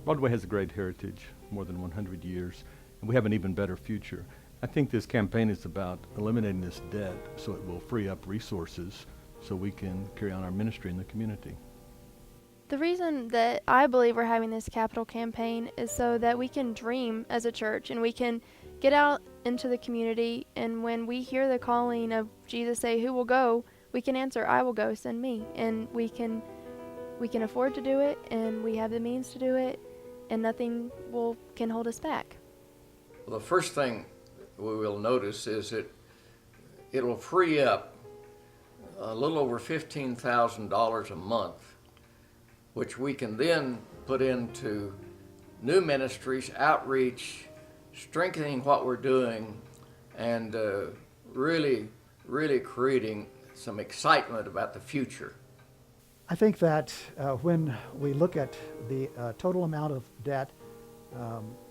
Broadway has a great heritage, more than 100 years, and we have an even better future. I think this campaign is about eliminating this debt so it will free up resources so we can carry on our ministry in the community. The reason that I believe we're having this capital campaign is so that we can dream as a church and we can get out into the community, and when we hear the calling of Jesus say, "Who will go?" we can answer, "I will go, send me." And we can afford to do it, and we have the means to do it, and nothing can hold us back. Well, the first thing we will notice is that it will free up a little over $15,000 a month, which we can then put into new ministries, outreach, strengthening what we're doing, and really creating some excitement about the future. I think that when we look at the total amount of debt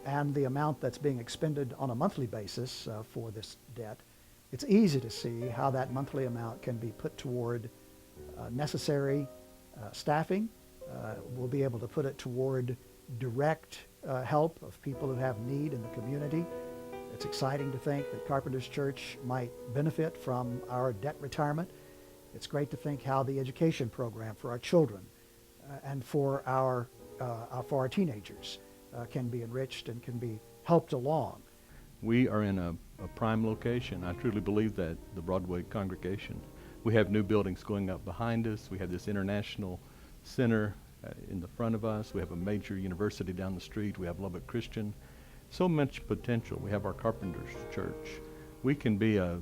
and the amount that's being expended on a monthly basis for this debt, it's easy to see how that monthly amount can be put toward necessary staffing. We'll be able to put it toward direct help of people who have need in the community. It's exciting to think that Carpenter's Church might benefit from our debt retirement. It's great to think how the education program for our children and for our teenagers can be enriched and can be helped along. We are in a prime location. I truly believe that, the Broadway congregation. We have new buildings going up behind us. We have this international center in the front of us. We have a major university down the street. We have Lubbock Christian. So much potential. We have our Carpenter's Church. We can be a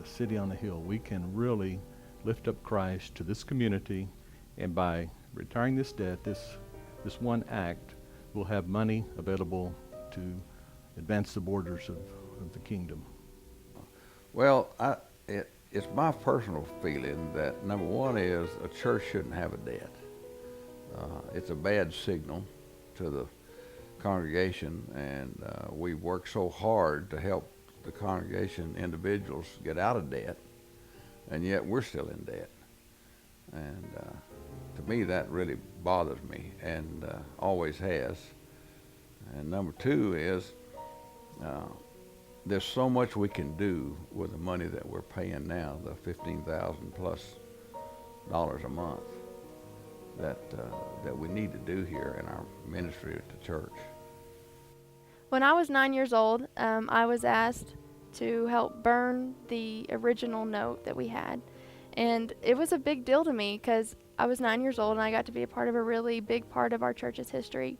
city on the hill. We can really lift up Christ to this community, and by retiring this debt, this one act, we'll have money available to advance the borders of the kingdom. Well, it's my personal feeling that number one is a church shouldn't have a debt. It's a bad signal to the congregation, and we work so hard to help the congregation individuals get out of debt, and yet we're still in debt. And to me, that really bothers me, and always has. And number two is there's so much we can do with the money that we're paying now, the $15,000 plus a month, that we need to do here in our ministry at the church. When I was 9 years old, I was asked to help burn the original note that we had. And it was a big deal to me because I was 9 years old and I got to be a part of a really big part of our church's history.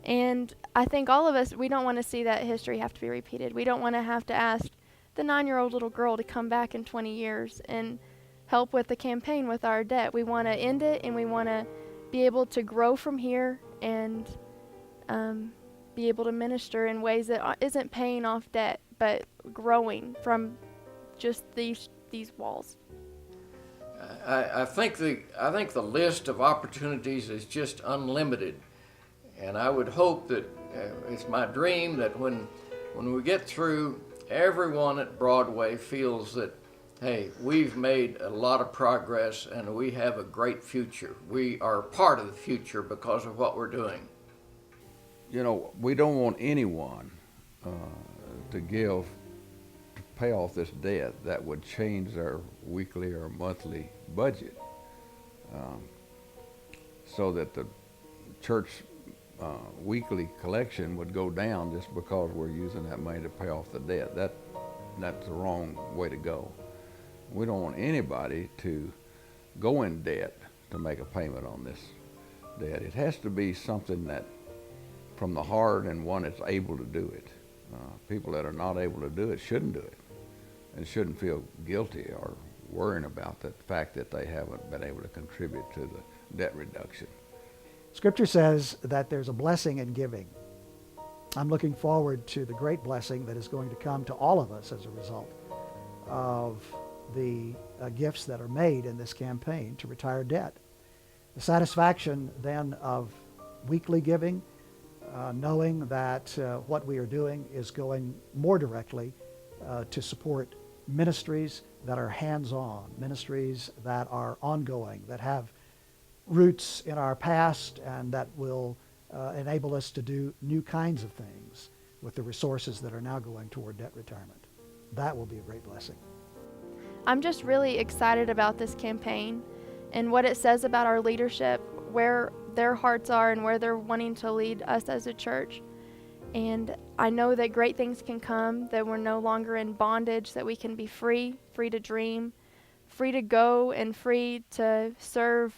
And I think all of us, we don't want to see that history have to be repeated. We don't want to have to ask the 9-year-old little girl to come back in 20 years and help with the campaign with our debt. We want to end it, and we want to be able to grow from here and be able to minister in ways that isn't paying off debt, but growing from just these walls. I think the list of opportunities is just unlimited, and I would hope that it's my dream that when we get through, everyone at Broadway feels that, hey, we've made a lot of progress and we have a great future. We are part of the future because of what we're doing. You know, we don't want anyone to pay off this debt that would change their weekly or monthly budget, so that the church weekly collection would go down just because we're using that money to pay off the debt. That's the wrong way to go. We don't want anybody to go in debt to make a payment on this debt. It has to be something that from the heart and one that's able to do it. People that are not able to do it shouldn't do it and shouldn't feel guilty or worrying about the fact that they haven't been able to contribute to the debt reduction. Scripture says that there's a blessing in giving. I'm looking forward to the great blessing that is going to come to all of us as a result of the gifts that are made in this campaign to retire debt. The satisfaction then of weekly giving, knowing that what we are doing is going more directly to support ministries that are hands-on, ministries that are ongoing, that have roots in our past and that will enable us to do new kinds of things with the resources that are now going toward debt retirement. That will be a great blessing. I'm just really excited about this campaign and what it says about our leadership, where their hearts are and where they're wanting to lead us as a church. And I know that great things can come, that we're no longer in bondage, that we can be free, free to dream, free to go, and free to serve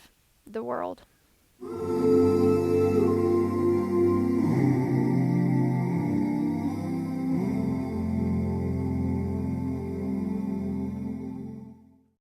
the world.